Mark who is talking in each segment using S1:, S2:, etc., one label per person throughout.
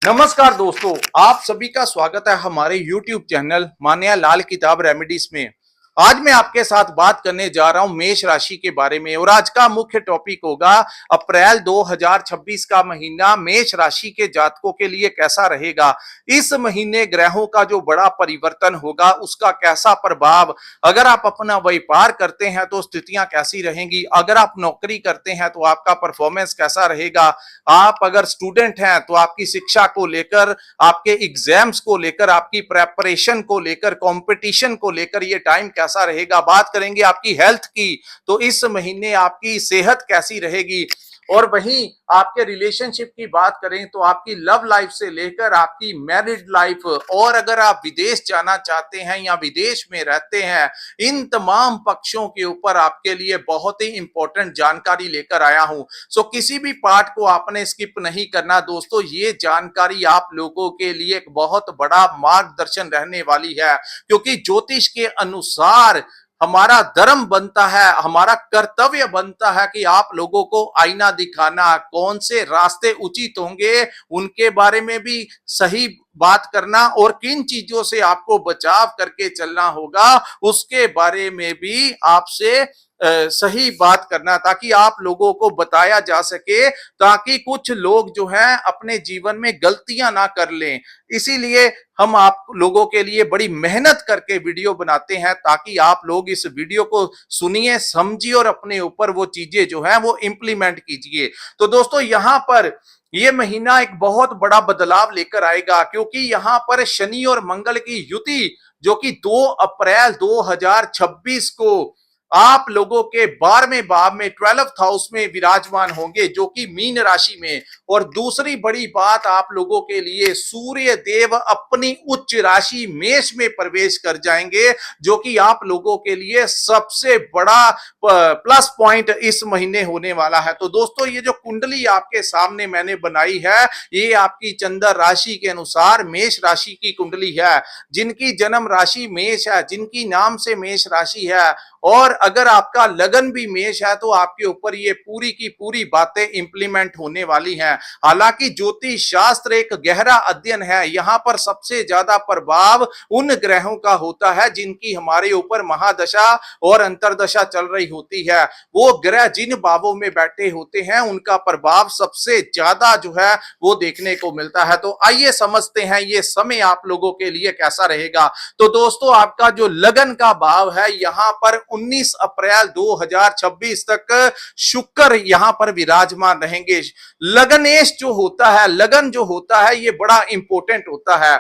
S1: नमस्कार दोस्तों, आप सभी का स्वागत है हमारे YouTube चैनल मान्या लाल किताब रेमेडीज में। आज मैं आपके साथ बात करने जा रहा हूं मेष राशि के बारे में और आज का मुख्य टॉपिक होगा अप्रैल 2026 का महीना मेष राशि के जातकों के लिए कैसा रहेगा। इस महीने ग्रहों का जो बड़ा परिवर्तन होगा उसका कैसा प्रभाव, अगर आप अपना व्यापार करते हैं तो स्थितियां कैसी रहेंगी, अगर आप नौकरी करते हैं तो आपका परफॉर्मेंस कैसा रहेगा, आप अगर स्टूडेंट हैं तो आपकी शिक्षा को लेकर, आपके एग्जाम्स को लेकर, आपकी प्रेपरेशन को लेकर, कंपटीशन को लेकर ये टाइम कैसा रहेगा। बात करेंगे आपकी हेल्थ की, तो इस महीने आपकी सेहत कैसी रहेगी। और वहीं आपके रिलेशनशिप की बात करें तो आपकी लव लाइफ से लेकर आपकी मैरिड लाइफ, और अगर आप विदेश जाना चाहते हैं या विदेश में रहते हैं, इन तमाम पक्षों के ऊपर आपके लिए बहुत ही इंपॉर्टेंट जानकारी लेकर आया हूं। सो किसी भी पार्ट को आपने स्किप नहीं करना दोस्तों, ये जानकारी आप लोगों के लिए एक बहुत बड़ा मार्गदर्शन रहने वाली है, क्योंकि ज्योतिष के अनुसार हमारा धर्म बनता है, हमारा कर्तव्य बनता है कि आप लोगों को आईना दिखाना, कौन से रास्ते उचित होंगे उनके बारे में भी सही बात करना, और किन चीजों से आपको बचाव करके चलना होगा उसके बारे में भी आपसे सही बात करना, ताकि आप लोगों को बताया जा सके, ताकि कुछ लोग जो हैं अपने जीवन में गलतियां ना कर लें। इसीलिए हम आप लोगों के लिए बड़ी मेहनत करके वीडियो बनाते हैं, ताकि आप लोग इस वीडियो को सुनिए, समझिए और अपने ऊपर वो चीजें जो है वो इंप्लीमेंट कीजिए। तो दोस्तों यहाँ पर ये महीना एक बहुत बड़ा बदलाव लेकर आएगा, क्योंकि यहाँ पर शनि और मंगल की युति जो कि 2 अप्रैल 2026 को आप लोगों के 12वें भाव में 12th हाउस में विराजमान होंगे, जो कि मीन राशि में। और दूसरी बड़ी बात आप लोगों के लिए, सूर्य देव अपनी उच्च राशि मेष में प्रवेश कर जाएंगे, जो कि आप लोगों के लिए सबसे बड़ा प्लस पॉइंट इस महीने होने वाला है। तो दोस्तों ये जो कुंडली आपके सामने मैंने बनाई है, ये आपकी चंद्र राशि के अनुसार मेष राशि की कुंडली है। जिनकी जन्म राशि मेष है, जिनकी नाम से मेष राशि है, और अगर आपका लगन भी मेष है, तो आपके ऊपर ये पूरी की पूरी बातें इंप्लीमेंट होने वाली हैं। हालांकि ज्योतिष शास्त्र एक गहरा अध्ययन है, यहाँ पर सबसे ज्यादा प्रभाव उन ग्रहों का होता है जिनकी हमारे ऊपर महादशा और अंतरदशा चल रही होती है। वो ग्रह जिन भावों में बैठे होते हैं उनका प्रभाव सबसे ज्यादा जो है वो देखने को मिलता है। तो आइए समझते हैं ये समय आप लोगों के लिए कैसा रहेगा। तो दोस्तों आपका जो लगन का भाव है, यहाँ पर 19 अप्रैल 2026 तक शुक्र यहां पर विराजमान रहेंगे। लगनेश जो होता है, लगन जो होता है, ये बड़ा इंपॉर्टेंट होता है।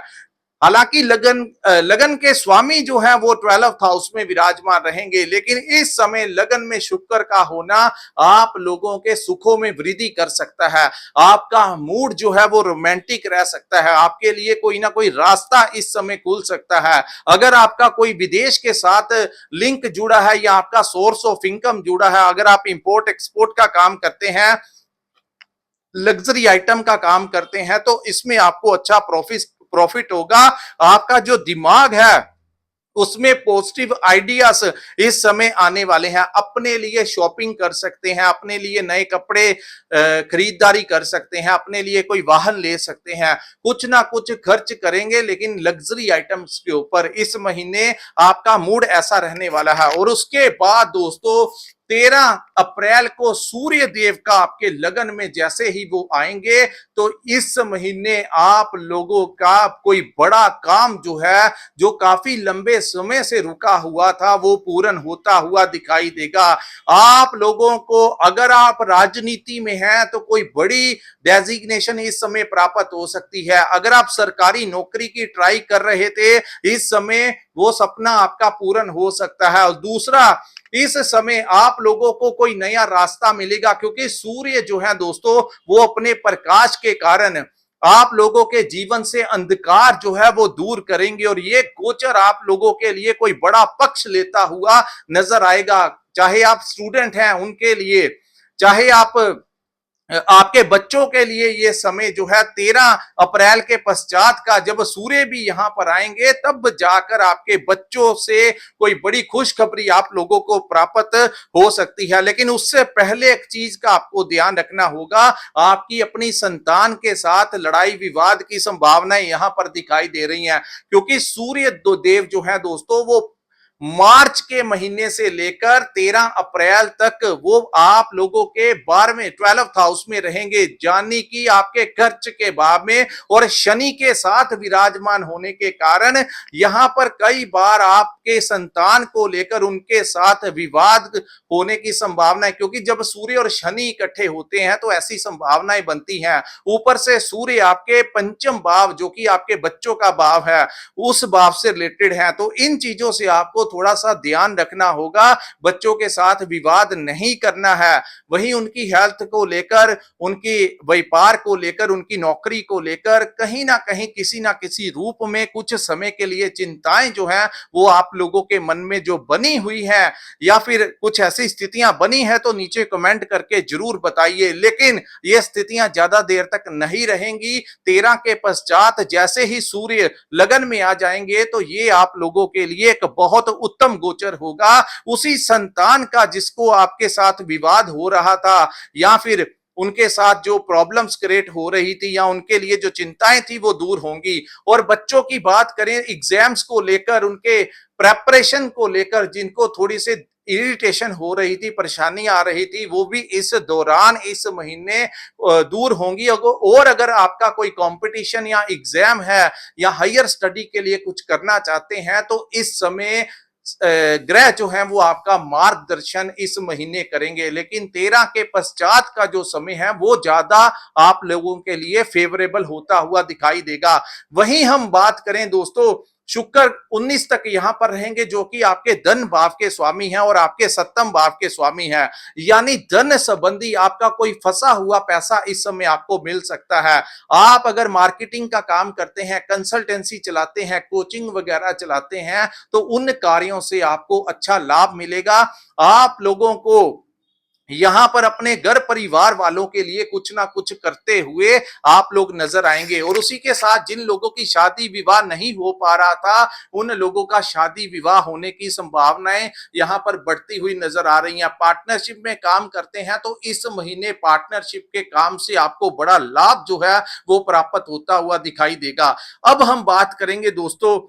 S1: हालांकि लगन के स्वामी जो है वो 12th हाउस में विराजमान रहेंगे, लेकिन इस समय लगन में शुक्र का होना आप लोगों के सुखों में वृद्धि कर सकता है। आपका मूड जो है वो रोमांटिक रह सकता है, आपके लिए कोई ना कोई रास्ता इस समय खुल सकता है। अगर आपका कोई विदेश के साथ लिंक जुड़ा है या आपका सोर्स ऑफ इनकम जुड़ा है, अगर आप इंपोर्ट एक्सपोर्ट का काम करते हैं, लग्जरी आइटम का काम करते हैं, तो इसमें आपको अच्छा प्रॉफिट होगा। आपका जो दिमाग है उसमें पॉजिटिव आइडियाज इस समय आने वाले हैं। अपने लिए शॉपिंग कर सकते हैं, अपने लिए नए कपड़े खरीदारी कर सकते हैं, अपने लिए कोई वाहन ले सकते हैं, कुछ ना कुछ खर्च करेंगे, लेकिन लग्जरी आइटम्स के ऊपर इस महीने आपका मूड ऐसा रहने वाला है। और उसके बाद दोस्तों 13 अप्रैल को सूर्य देव का आपके लगन में जैसे ही वो आएंगे, तो इस महीने आप लोगों का कोई बड़ा काम जो है, जो काफी लंबे समय से रुका हुआ था, वो पूर्ण होता हुआ दिखाई देगा। आप लोगों को, अगर आप राजनीति में हैं, तो कोई बड़ी डेजिग्नेशन इस समय प्राप्त हो सकती है। अगर आप सरकारी नौकरी की ट्राई कर रहे थे, इस समय वो सपना आपका पूर्ण हो सकता है। और दूसरा, इस समय आप लोगों को कोई नया रास्ता मिलेगा, क्योंकि सूर्य जो है दोस्तों वो अपने प्रकाश के कारण आप लोगों के जीवन से अंधकार जो है वो दूर करेंगे, और ये गोचर आप लोगों के लिए कोई बड़ा पक्ष लेता हुआ नजर आएगा। चाहे आप स्टूडेंट हैं उनके लिए, चाहे आप आपके बच्चों के लिए ये समय जो है 13 अप्रैल के पश्चात का, जब सूर्य भी यहां पर आएंगे तब जाकर आपके बच्चों से कोई बड़ी खुशखबरी आप लोगों को प्राप्त हो सकती है। लेकिन उससे पहले एक चीज का आपको ध्यान रखना होगा, आपकी अपनी संतान के साथ लड़ाई विवाद की संभावनाएं यहां पर दिखाई दे रही हैं, क्योंकि सूर्य देव जो है दोस्तों वो मार्च के महीने से लेकर 13 अप्रैल तक वो आप लोगों के 12वें 12th हाउस में रहेंगे, यानी कि आपके खर्च के भाव में, और शनि के साथ विराजमान होने के कारण यहां पर कई बार आपके संतान को लेकर उनके साथ विवाद होने की संभावना है, क्योंकि जब सूर्य और शनि इकट्ठे होते हैं तो ऐसी संभावनाएं बनती हैं। ऊपर से सूर्य आपके पंचम भाव जो कि आपके बच्चों का भाव है उस भाव से रिलेटेड है, तो इन चीजों से आपको थोड़ा सा ध्यान रखना होगा, बच्चों के साथ विवाद नहीं करना है। वहीं उनकी हेल्थ को लेकर, उनकी व्यापार को लेकर, उनकी नौकरी को लेकर कहीं ना कहीं किसी ना किसी रूप में कुछ समय के लिए चिंताएं जो है वो आप लोगों के मन में जो बनी हुई है, या फिर कुछ ऐसी स्थितियां बनी है तो नीचे कमेंट करके जरूर बताइए। लेकिन ये स्थितियां ज्यादा देर तक नहीं रहेंगी। 13 के पश्चात जैसे ही सूर्य लगन में आ जाएंगे तो ये आप लोगों के लिए एक बहुत उत्तम गोचर होगा। उसी संतान का जिसको आपके साथ विवाद हो रहा था, या फिर उनके साथ जो प्रॉब्लम्स क्रिएट हो रही थी, या उनके लिए जो चिंताएं थी वो दूर होंगी। और बच्चों की बात करें, एग्जाम्स को लेकर, उनके प्रेपरेशन को लेकर जिनको थोड़ी सी इरिटेशन हो रही थी, परेशानी आ रही थी, वो भी इस दौरान इस महीने दूर होंगी। और अगर आपका कोई कंपटीशन या एग्जाम है या हायर स्टडी के लिए कुछ करना चाहते हैं तो इस समय ग्रह जो है वो आपका मार्गदर्शन इस महीने करेंगे। लेकिन 13 के पश्चात का जो समय है वो ज्यादा आप लोगों के लिए फेवरेबल होता हुआ दिखाई देगा। वहीं हम बात करें दोस्तों, शुक्र 19 तक यहां पर रहेंगे जो कि आपके धन भाव के स्वामी हैं और आपके सप्तम भाव के स्वामी हैं, यानी धन संबंधी आपका कोई फंसा हुआ पैसा इस समय आपको मिल सकता है। आप अगर मार्केटिंग का काम करते हैं, कंसल्टेंसी चलाते हैं, कोचिंग वगैरह चलाते हैं, तो उन कार्यों से आपको अच्छा लाभ मिलेगा। आप लोगों को यहां पर अपने घर परिवार वालों के लिए कुछ ना कुछ करते हुए आप लोग नजर आएंगे। और उसी के साथ जिन लोगों की शादी विवाह नहीं हो पा रहा था, उन लोगों का शादी विवाह होने की संभावनाएं यहां पर बढ़ती हुई नजर आ रही हैं। पार्टनरशिप में काम करते हैं तो इस महीने पार्टनरशिप के काम से आपको बड़ा लाभ जो है वो प्राप्त होता हुआ दिखाई देगा। अब हम बात करेंगे दोस्तों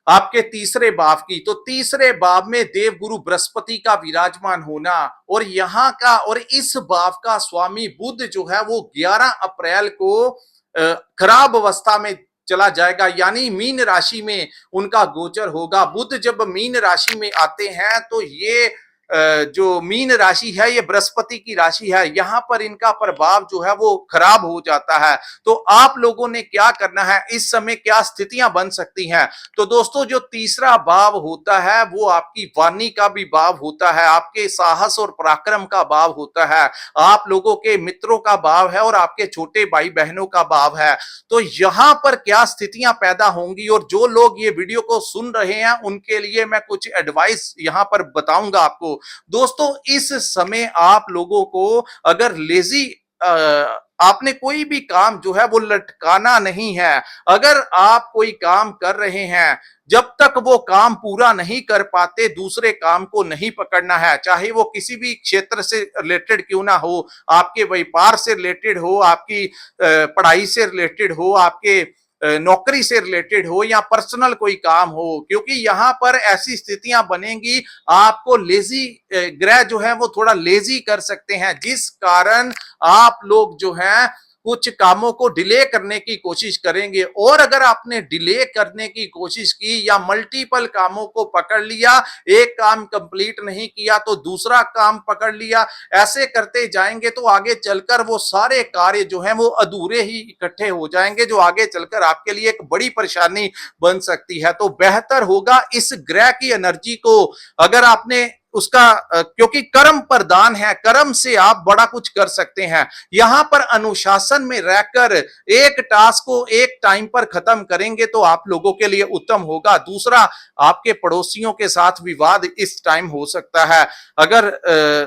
S1: आपके तीसरे भाव की। तो तीसरे भाव में देवगुरु बृहस्पति का विराजमान होना, और यहाँ का और इस भाव का स्वामी बुध जो है वो 11 अप्रैल को खराब अवस्था में चला जाएगा, यानी मीन राशि में उनका गोचर होगा। बुध जब मीन राशि में आते हैं तो ये जो मीन राशि है ये बृहस्पति की राशि है, यहां पर इनका प्रभाव जो है वो खराब हो जाता है। तो आप लोगों ने क्या करना है, इस समय क्या स्थितियां बन सकती हैं। तो दोस्तों जो तीसरा भाव होता है वो आपकी वाणी का भी भाव होता है, आपके साहस और पराक्रम का भाव होता है, आप लोगों के मित्रों का भाव है और आपके छोटे भाई बहनों का भाव है। तो यहां पर क्या स्थितियां पैदा होंगी, और जो लोग ये वीडियो को सुन रहे हैं उनके लिए मैं कुछ एडवाइस यहां पर बताऊंगा आपको। दोस्तों इस समय आप लोगों को अगर लेजी आपने कोई भी काम जो है वो लटकाना नहीं है। अगर आप कोई काम कर रहे हैं, जब तक वो काम पूरा नहीं कर पाते दूसरे काम को नहीं पकड़ना है, चाहे वो किसी भी क्षेत्र से रिलेटेड क्यों ना हो, आपके व्यापार से रिलेटेड हो, आपकी पढ़ाई से रिलेटेड हो, आपके नौकरी से रिलेटेड हो, या पर्सनल कोई काम हो, क्योंकि यहां पर ऐसी स्थितियां बनेंगी आपको लेजी ग्रह जो है वो थोड़ा लेजी कर सकते हैं, जिस कारण आप लोग जो है कुछ कामों को डिले करने की कोशिश करेंगे। और अगर आपने डिले करने की कोशिश की या मल्टीपल कामों को पकड़ लिया, एक काम कंप्लीट नहीं किया तो दूसरा काम पकड़ लिया, ऐसे करते जाएंगे तो आगे चलकर वो सारे कार्य जो हैं वो अधूरे ही इकट्ठे हो जाएंगे, जो आगे चलकर आपके लिए एक बड़ी परेशानी बन सकती है। तो बेहतर होगा इस ग्रह की एनर्जी को अगर आपने उसका क्योंकि कर्म प्रधान है, कर्म से आप बड़ा कुछ कर सकते हैं। यहां पर अनुशासन में रहकर एक टास्क को एक टाइम पर खत्म करेंगे तो आप लोगों के लिए उत्तम होगा। दूसरा, आपके पड़ोसियों के साथ विवाद इस टाइम हो सकता है। अगर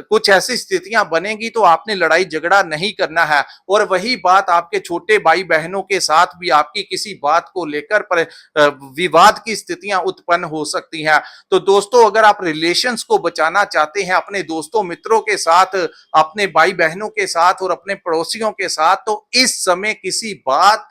S1: कुछ ऐसी स्थितियां बनेगी तो आपने लड़ाई झगड़ा नहीं करना है। और वही बात आपके छोटे भाई बहनों के साथ भी आपकी किसी बात को लेकर पर विवाद की स्थितियां उत्पन्न हो सकती हैं। तो दोस्तों, अगर आप रिलेशंस को बचाना चाहते हैं अपने दोस्तों मित्रों के साथ, अपने भाई बहनों के साथ और अपने पड़ोसियों के साथ, तो इस समय किसी बात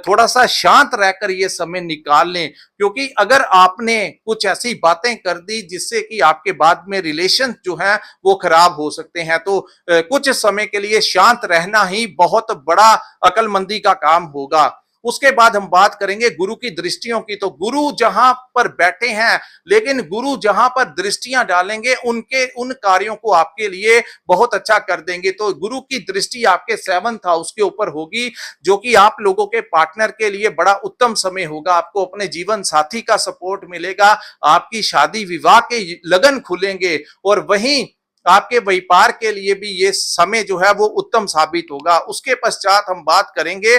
S1: थोड़ा सा शांत रहकर ये समय निकाल लें। क्योंकि अगर आपने कुछ ऐसी बातें कर दी जिससे कि आपके बाद में रिलेशन जो है वो खराब हो सकते हैं, तो कुछ समय के लिए शांत रहना ही बहुत बड़ा अकलमंदी का काम होगा। उसके बाद हम बात करेंगे गुरु की दृष्टियों की। तो गुरु जहां पर बैठे हैं, लेकिन गुरु जहां पर दृष्टियां डालेंगे उनके उन कार्यों को आपके लिए बहुत अच्छा कर देंगे। तो गुरु की दृष्टि आपके 7th हाउस के ऊपर होगी, जो कि आप लोगों के पार्टनर के लिए बड़ा उत्तम समय होगा। आपको अपने जीवन साथी का सपोर्ट मिलेगा, आपकी शादी विवाह के लगन खुलेंगे, और वहीं आपके व्यापार के लिए भी ये समय जो है वो उत्तम साबित होगा। उसके पश्चात हम बात करेंगे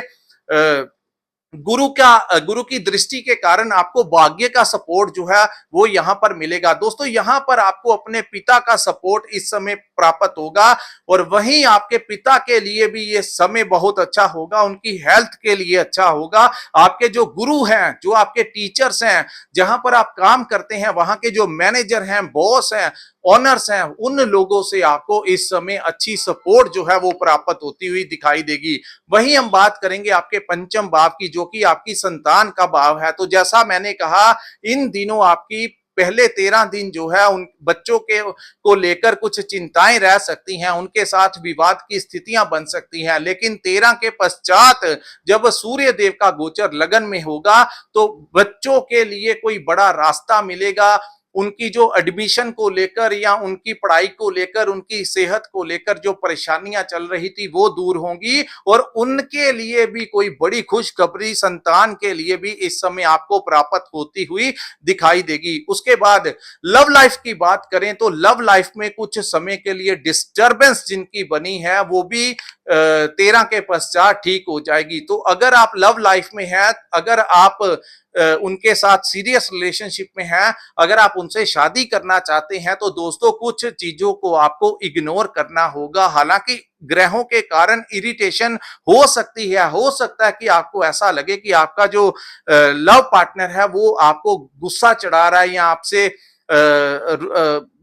S1: गुरु की दृष्टि के कारण आपको भाग्य का सपोर्ट जो है वो यहां पर मिलेगा। दोस्तों, यहां पर आपको अपने पिता का सपोर्ट इस समय प्राप्त होगा, और वहीं आपके पिता के लिए भी ये समय बहुत अच्छा होगा, उनकी हेल्थ के लिए अच्छा होगा। आपके जो गुरु हैं, जो आपके टीचर्स हैं, जहां पर आप काम करते हैं, वहां के जो मैनेजर हैं, बॉस हैं, ऑनर्स हैं, उन लोगों से आपको इस समय अच्छी सपोर्ट जो है वो प्राप्त होती हुई दिखाई देगी। वहीं हम बात करेंगे आपके पंचम भाव की, जो कि आपकी संतान का भाव है। तो जैसा मैंने कहा, इन दिनों आपकी पहले 13 दिन जो है उन बच्चों के को लेकर कुछ चिंताएं रह सकती हैं, उनके साथ विवाद की स्थितियां बन सकती हैं। लेकिन 13 के पश्चात जब सूर्य देव का गोचर लगन में होगा तो बच्चों के लिए कोई बड़ा रास्ता मिलेगा। उनकी जो एडमिशन को लेकर या उनकी पढ़ाई को लेकर, उनकी सेहत को लेकर जो परेशानियां चल रही थी वो दूर होंगी, और उनके लिए भी कोई बड़ी खुशखबरी संतान के लिए भी इस समय आपको प्राप्त होती हुई दिखाई देगी। उसके बाद लव लाइफ की बात करें तो लव लाइफ में कुछ समय के लिए डिस्टरबेंस जिनकी बनी है वो भी 13 के पश्चात ठीक हो जाएगी। तो अगर आप लव लाइफ में हैं, अगर आप उनके साथ सीरियस रिलेशनशिप में हैं, अगर आप उनसे शादी करना चाहते हैं, तो दोस्तों कुछ चीजों को आपको इग्नोर करना होगा। हालांकि ग्रहों के कारण इरिटेशन हो सकती है, हो सकता है कि आपको ऐसा लगे कि आपका जो लव पार्टनर है वो आपको गुस्सा चढ़ा रहा है, या आपसे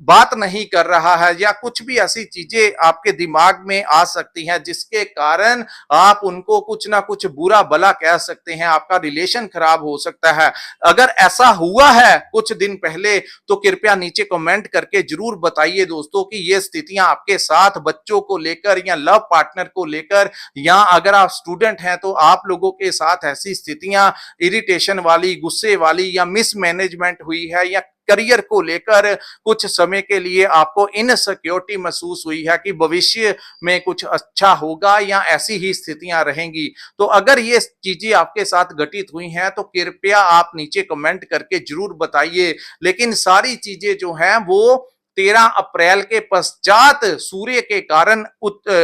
S1: बात नहीं कर रहा है, या कुछ भी ऐसी चीजें आपके दिमाग में आ सकती हैं जिसके कारण आप उनको कुछ ना कुछ बुरा भला कह सकते हैं, आपका रिलेशन खराब हो सकता है। अगर ऐसा हुआ है कुछ दिन पहले तो कृपया नीचे कमेंट करके जरूर बताइए दोस्तों कि ये स्थितियां आपके साथ बच्चों को लेकर या लव पार्टनर को लेकर, या अगर आप स्टूडेंट हैं तो आप लोगों के साथ ऐसी स्थितियां इरिटेशन वाली, गुस्से वाली या मिसमैनेजमेंट हुई है, या करियर को लेकर कुछ समय के लिए आपको इनसिक्योरिटी महसूस हुई है कि भविष्य में कुछ अच्छा होगा या ऐसी ही स्थितियां रहेंगी। तो अगर ये चीजें आपके साथ घटित हुई हैं तो कृपया आप नीचे कमेंट करके जरूर बताइए। लेकिन सारी चीजें जो हैं वो 13 अप्रैल के पश्चात सूर्य के कारण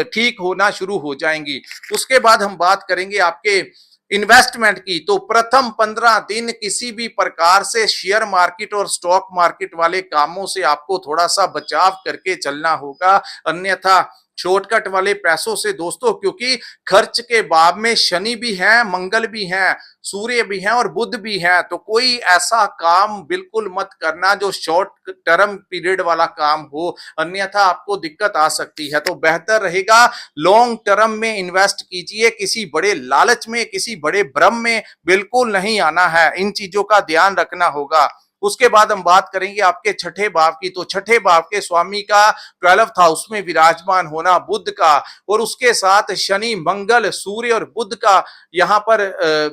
S1: ठीक होना शुरू हो जाएंगी। उसके बाद हम बात करेंगे आपके इन्वेस्टमेंट की। तो प्रथम 15 दिन किसी भी प्रकार से शेयर मार्केट और स्टॉक मार्केट वाले कामों से आपको थोड़ा सा बचाव करके चलना होगा, अन्यथा शॉर्टकट वाले पैसों से दोस्तों, क्योंकि खर्च के बाब में शनि भी हैं, मंगल भी हैं, सूर्य भी हैं और बुध भी हैं। तो कोई ऐसा काम बिल्कुल मत करना जो शॉर्ट टर्म पीरियड वाला काम हो, अन्यथा आपको दिक्कत आ सकती है। तो बेहतर रहेगा लॉन्ग टर्म में इन्वेस्ट कीजिए, किसी बड़े लालच में, किसी बड़े भ्रम में बिल्कुल नहीं आना है, इन चीजों का ध्यान रखना होगा। उसके बाद हम बात करेंगे आपके छठे भाव की। तो छठे भाव के स्वामी का 12th हाउस में विराजमान होना बुध का, और उसके साथ शनि, मंगल, सूर्य और बुध का यहाँ पर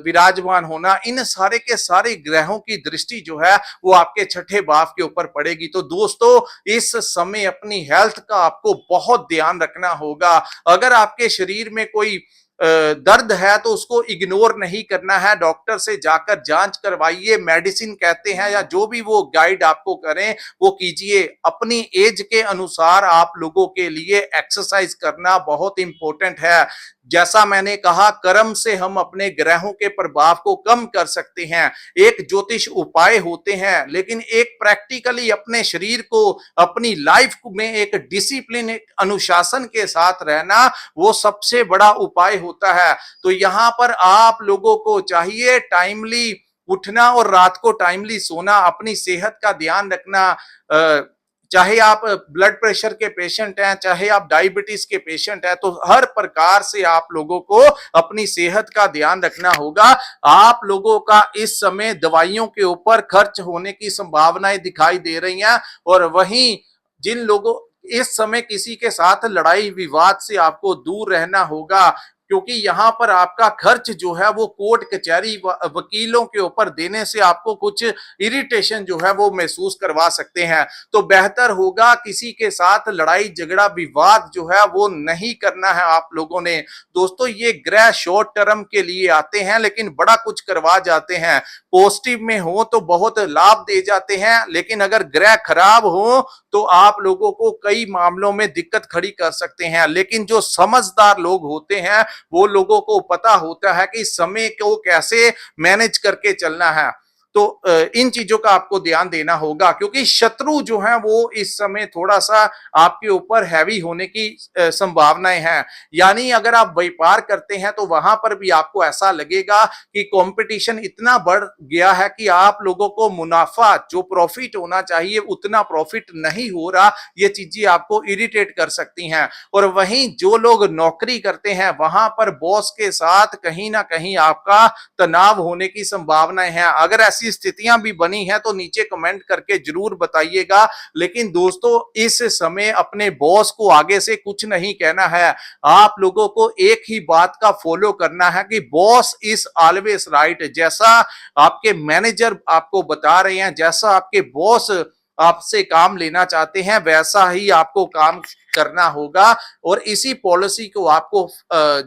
S1: विराजमान होना, इन सारे के सारे ग्रहों की दृष्टि जो है वो आपके छठे भाव के ऊपर पड़ेगी। तो दोस्तों इस समय अपनी हेल्थ का आपको बहुत ध्यान रखना होगा। अगर आपके शरीर में कोई दर्द है तो उसको इग्नोर नहीं करना है, डॉक्टर से जाकर जांच करवाइए, मेडिसिन कहते हैं या जो भी वो गाइड आपको करें वो कीजिए। अपनी एज के अनुसार आप लोगों के लिए एक्सरसाइज करना बहुत इंपॉर्टेंट है। जैसा मैंने कहा, कर्म से हम अपने ग्रहों के प्रभाव को कम कर सकते हैं। एक ज्योतिष उपाय होते हैं, लेकिन एक प्रैक्टिकली अपने शरीर को, अपनी लाइफ में एक डिसिप्लिन, एक अनुशासन के साथ रहना, वो सबसे बड़ा उपाय होता है। तो यहां पर आप लोगों को चाहिए टाइमली उठना और रात को टाइमली सोना, अपनी सेहत का ध्यान रखना। चाहे आप ब्लड प्रेशर के पेशेंट हैं, चाहे आप डायबिटीज के पेशेंट हैं, तो हर प्रकार से आप लोगों को अपनी सेहत का ध्यान रखना होगा। आप लोगों का इस समय दवाइयों के ऊपर खर्च होने की संभावनाएं दिखाई दे रही हैं, और वहीं जिन लोगों, इस समय किसी के साथ लड़ाई विवाद से आपको दूर रहना होगा, क्योंकि यहां पर आपका खर्च जो है वो कोर्ट कचहरी वकीलों के ऊपर देने से आपको कुछ इरिटेशन जो है वो महसूस करवा सकते हैं। तो बेहतर होगा किसी के साथ लड़ाई झगड़ा विवाद जो है वो नहीं करना है आप लोगों ने। दोस्तों, ये ग्रह शॉर्ट टर्म के लिए आते हैं, लेकिन बड़ा कुछ करवा जाते हैं। पॉजिटिव में हो तो बहुत लाभ दे जाते हैं, लेकिन अगर ग्रह खराब हो तो आप लोगों को कई मामलों में दिक्कत खड़ी कर सकते हैं। लेकिन जो समझदार लोग होते हैं, वो लोगों को पता होता है कि समय को कैसे मैनेज करके चलना है। तो इन चीजों का आपको ध्यान देना होगा, क्योंकि शत्रु जो है वो इस समय थोड़ा सा आपके ऊपर हैवी होने की संभावनाएं हैं। यानी अगर आप व्यापार करते हैं तो वहां पर भी आपको ऐसा लगेगा कि कंपटीशन इतना बढ़ गया है कि आप लोगों को मुनाफा, जो प्रॉफिट होना चाहिए उतना प्रॉफिट नहीं हो रहा। ये चीजें आपको इरिटेट कर सकती हैं। और वहीं जो लोग नौकरी करते हैं, वहां पर बॉस के साथ कहीं ना कहीं आपका तनाव होने की संभावनाएं हैं। अगर ऐसी स्थितियां भी बनी हैं तो नीचे कमेंट करके जरूर बताइएगा। लेकिन दोस्तों, इस समय अपने बॉस को आगे से कुछ नहीं कहना है। आप लोगों को एक ही बात का फॉलो करना है कि बॉस इज ऑलवेज राइट। जैसा आपके मैनेजर आपको बता रहे हैं, जैसा आपके बॉस आपसे काम लेना चाहते हैं, वैसा ही आपको काम करना होगा। और इसी पॉलिसी को आपको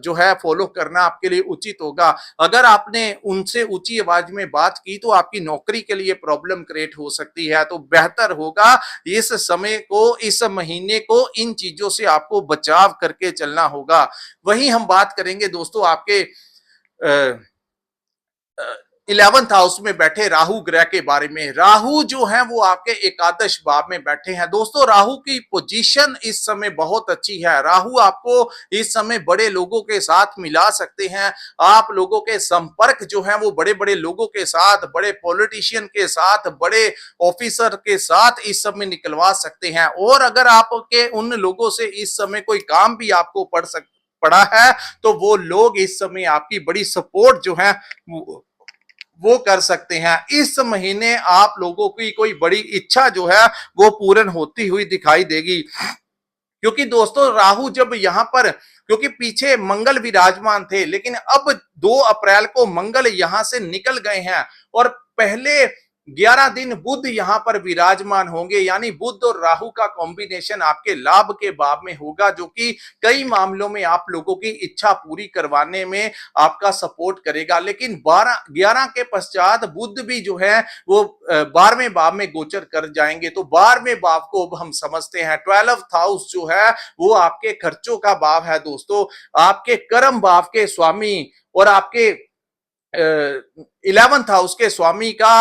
S1: जो है फॉलो करना आपके लिए उचित होगा। अगर आपने उनसे ऊंची आवाज में बात की तो आपकी नौकरी के लिए प्रॉब्लम क्रिएट हो सकती है। तो बेहतर होगा इस समय को, इस महीने को इन चीजों से आपको बचाव करके चलना होगा। वहीं हम बात करेंगे दोस्तों आपके 11th हाउस में बैठे राहु ग्रह के बारे में। राहु जो है वो आपके एकादश भाव में बैठे हैं। दोस्तों, राहु की पोजीशन इस समय बहुत अच्छी है। राहु आपको इस समय बड़े लोगों के साथ मिला सकते हैं। आप लोगों के संपर्क जो है वो बड़े बड़े लोगों के साथ, बड़े पॉलिटिशियन के साथ, बड़े ऑफिसर के साथ इस समय निकलवा सकते हैं। और अगर आपके उन लोगों से इस समय कोई काम भी आपको पड़ा है, तो वो लोग इस समय आपकी बड़ी सपोर्ट जो है वो कर सकते हैं। इस महीने आप लोगों की कोई बड़ी इच्छा जो है वो पूर्ण होती हुई दिखाई देगी। क्योंकि दोस्तों, राहु जब यहां पर, क्योंकि पीछे मंगल विराजमान थे, लेकिन अब 2 अप्रैल को मंगल यहां से निकल गए हैं और पहले 11 दिन बुध यहां पर विराजमान होंगे। यानी बुध और राहु का कॉम्बिनेशन आपके लाभ के भाव में होगा, जो कि कई मामलों में आप लोगों की इच्छा पूरी करवाने में आपका सपोर्ट करेगा। लेकिन 11 के पश्चात बुध भी जो है वो 12वें भाव में गोचर कर जाएंगे। तो 12वें भाव को अब हम समझते हैं, 12th हाउस जो है वो आपके खर्चों का भाव है दोस्तों, आपके कर्म भाव के स्वामी और आपके 11th हाउस के स्वामी का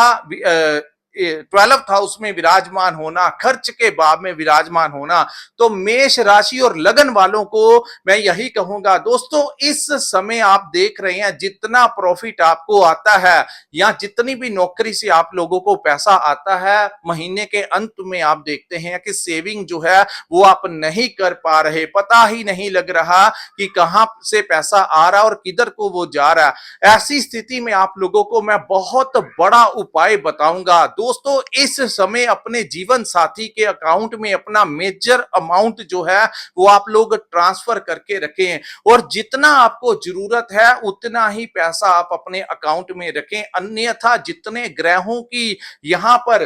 S1: 12th हाउस में विराजमान होना, खर्च के भाव में विराजमान होना। तो मेष राशि और लगन वालों को मैं यही कहूंगा दोस्तों, इस समय आप देख रहे हैं जितना प्रॉफिट आपको आता है या जितनी भी नौकरी से आप लोगों को पैसा आता है, महीने के अंत में आप देखते हैं कि सेविंग जो है वो आप नहीं कर पा रहे। पता ही नहीं लग रहा कि कहां से पैसा आ रहा और किधर को वो जा रहा है। ऐसी स्थिति में आप लोगों को मैं बहुत बड़ा उपाय बताऊंगा दोस्तों। इस समय अपने जीवन साथी के अकाउंट में अपना मेजर अमाउंट जो है वो आप लोग ट्रांसफर करके रखें, और जितना आपको जरूरत है उतना ही पैसा आप अपने अकाउंट में रखें। अन्यथा जितने ग्रहों की यहां पर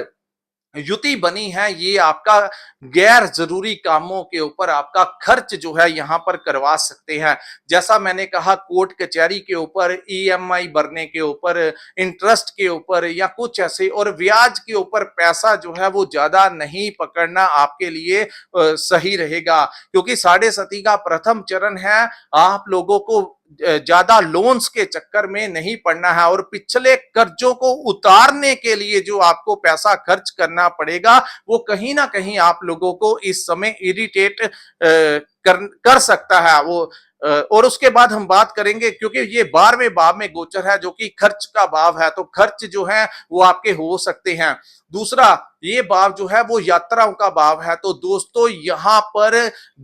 S1: युति बनी है, ये आपका गैर जरूरी कामों के ऊपर आपका खर्च जो है यहाँ पर करवा सकते हैं। जैसा मैंने कहा, कोर्ट कचहरी के ऊपर, ईएमआई भरने के ऊपर, इंटरेस्ट के ऊपर या कुछ ऐसे, और ब्याज के ऊपर पैसा जो है वो ज्यादा नहीं पकड़ना आपके लिए सही रहेगा, क्योंकि साढ़े सती का प्रथम चरण है। आप लोगों को ज्यादा लोन्स के चक्कर में नहीं पड़ना है, और पिछले कर्जों को उतारने के लिए जो आपको पैसा खर्च करना पड़ेगा वो कहीं ना कहीं आप लोगों को इस समय इरिटेट कर सकता है वो। और उसके बाद हम बात करेंगे, क्योंकि ये 12वें भाव में गोचर है जो कि खर्च का भाव है, तो खर्च जो है वो आपके हो सकते हैं। दूसरा, ये भाव जो है वो यात्राओं का भाव है, तो दोस्तों यहां पर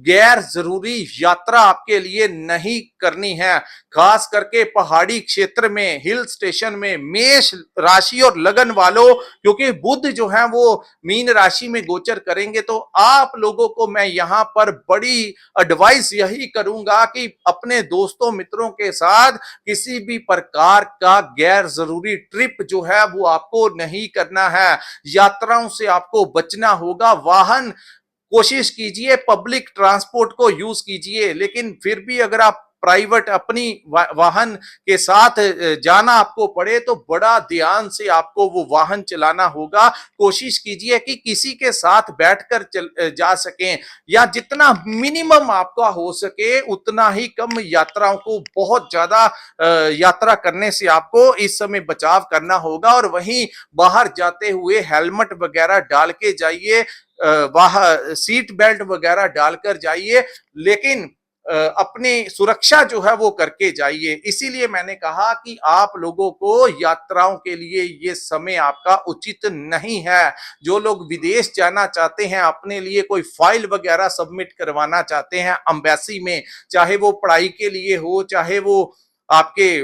S1: गैर जरूरी यात्रा आपके लिए नहीं करनी है, खास करके पहाड़ी क्षेत्र में, हिल स्टेशन में। मेष राशि और लगन वालों, क्योंकि बुध जो है वो मीन राशि में गोचर करेंगे, तो आप लोगों को मैं यहां पर बड़ी एडवाइस यही करूंगा कि अपने दोस्तों मित्रों के साथ किसी भी प्रकार का गैर जरूरी ट्रिप जो है वो आपको नहीं करना है। यात्राओं से आपको बचना होगा। वाहन कोशिश कीजिए, पब्लिक ट्रांसपोर्ट को यूज कीजिए, लेकिन फिर भी अगर आप प्राइवेट अपनी वाहन के साथ जाना आपको पड़े तो बड़ा ध्यान से आपको वो वाहन चलाना होगा। कोशिश कीजिए कि किसी के साथ बैठकर जा सकें, या जितना मिनिमम आपका हो सके उतना ही कम यात्राओं को, बहुत ज्यादा यात्रा करने से आपको इस समय बचाव करना होगा। और वहीं बाहर जाते हुए हेलमेट वगैरह डाल के जाइए, बाहर सीट बेल्ट वगैरह डालकर जाइए, लेकिन अपनी सुरक्षा जो है वो करके जाइए। इसीलिए मैंने कहा कि आप लोगों को यात्राओं के लिए ये समय आपका उचित नहीं है। जो लोग विदेश जाना चाहते हैं, अपने लिए कोई फाइल वगैरह सबमिट करवाना चाहते हैं एम्बेसी में, चाहे वो पढ़ाई के लिए हो, चाहे वो आपके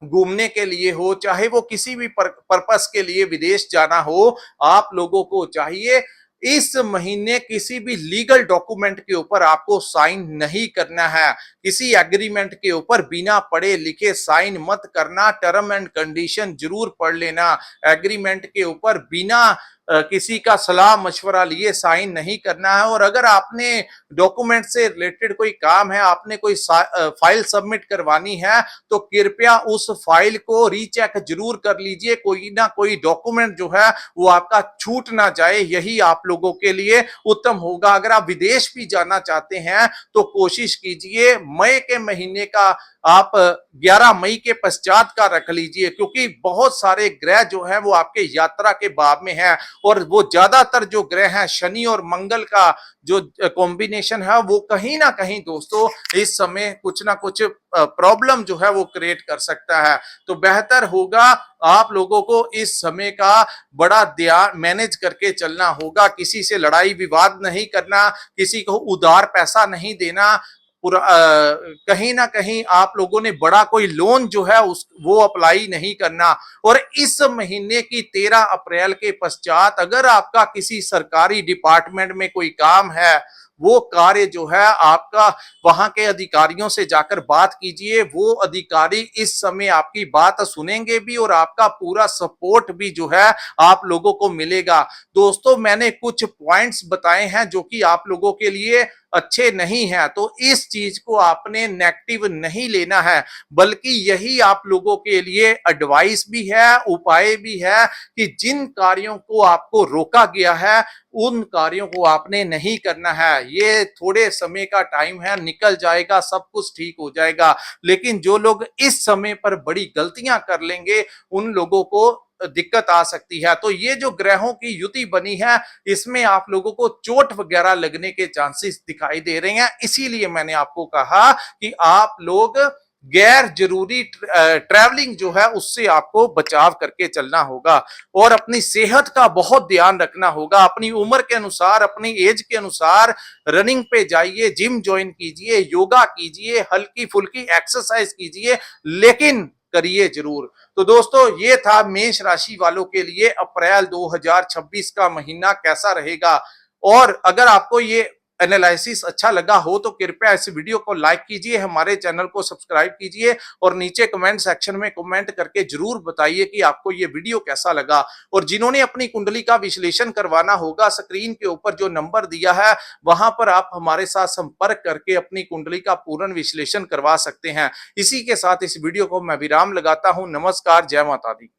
S1: घूमने के लिए हो, चाहे वो किसी भी पर्पस के लिए विदेश जाना हो, आप लोगों को चाहिए इस महीने किसी भी लीगल डॉक्यूमेंट के ऊपर आपको साइन नहीं करना है। किसी एग्रीमेंट के ऊपर बिना पढ़े लिखे साइन मत करना। टर्म एंड कंडीशन जरूर पढ़ लेना। एग्रीमेंट के ऊपर बिना किसी का सलाह मशवरा लिए साइन नहीं करना है। और अगर आपने डॉक्यूमेंट से रिलेटेड कोई काम है, आपने कोई फाइल सबमिट करवानी है, तो कृपया उस फाइल को रीचेक जरूर कर लीजिए। कोई ना कोई डॉक्यूमेंट जो है वो आपका छूट ना जाए, यही आप लोगों के लिए उत्तम होगा। अगर आप विदेश भी जाना चाहते हैं तो कोशिश कीजिए मई के महीने का आप 11 मई के पश्चात का रख लीजिए, क्योंकि बहुत सारे ग्रह जो हैं वो आपके यात्रा के भाव में हैं, और वो ज्यादातर जो ग्रह हैं, शनि और मंगल का जो कॉम्बिनेशन है, वो कहीं ना कहीं दोस्तों इस समय कुछ ना कुछ प्रॉब्लम जो है वो क्रिएट कर सकता है। तो बेहतर होगा आप लोगों को इस समय का बड़ा ध्यान मैनेज करके चलना होगा। किसी से लड़ाई विवाद नहीं करना, किसी को उधार पैसा नहीं देना, कहीं ना कहीं आप लोगों ने बड़ा कोई लोन जो है उस वो अप्लाई नहीं करना। और इस महीने की 13 अप्रैल के पश्चात अगर आपका किसी सरकारी डिपार्टमेंट में कोई काम है, वो कार्य जो है आपका, वहां के अधिकारियों से जाकर बात कीजिए। वो अधिकारी इस समय आपकी बात सुनेंगे भी, और आपका पूरा सपोर्ट भी जो है आप लोगों को मिलेगा। दोस्तों, मैंने कुछ पॉइंट्स बताए हैं जो कि आप लोगों के लिए अच्छे नहीं है, तो इस चीज को आपने नेगेटिव नहीं लेना है, बल्कि यही आप लोगों के लिए एडवाइस भी है, उपाय भी है कि जिन कार्यों को आपको रोका गया है उन कार्यों को आपने नहीं करना है। ये थोड़े समय का टाइम है, निकल जाएगा, सब कुछ ठीक हो जाएगा। लेकिन जो लोग इस समय पर बड़ी गलतियां कर लेंगे उन लोगों को दिक्कत आ सकती है। तो ये जो ग्रहों की युति बनी है, इसमें आप लोगों को चोट वगैरह लगने के चांसेस दिखाई दे रहे हैं। इसीलिए मैंने आपको कहा कि आप लोग गैर जरूरी ट्रैवलिंग जो है उससे आपको बचाव करके चलना होगा, और अपनी सेहत का बहुत ध्यान रखना होगा। अपनी उम्र के अनुसार, अपनी एज के अनुसार रनिंग पे जाइए, जिम ज्वाइन कीजिए, योगा कीजिए, हल्की फुल्की एक्सरसाइज कीजिए, लेकिन करिए जरूर। तो दोस्तों, ये था मेष राशि वालों के लिए अप्रैल 2026 का महीना कैसा रहेगा। और अगर आपको ये एनालिसिस अच्छा लगा हो तो कृपया इस वीडियो को लाइक कीजिए, हमारे चैनल को सब्सक्राइब कीजिए और नीचे कमेंट सेक्शन में कमेंट करके जरूर बताइए कि आपको ये वीडियो कैसा लगा। और जिन्होंने अपनी कुंडली का विश्लेषण करवाना होगा, स्क्रीन के ऊपर जो नंबर दिया है वहां पर आप हमारे साथ संपर्क करके अपनी कुंडली का पूर्ण विश्लेषण करवा सकते हैं। इसी के साथ इस वीडियो को मैं विराम लगाता हूं। नमस्कार, जय माता दी।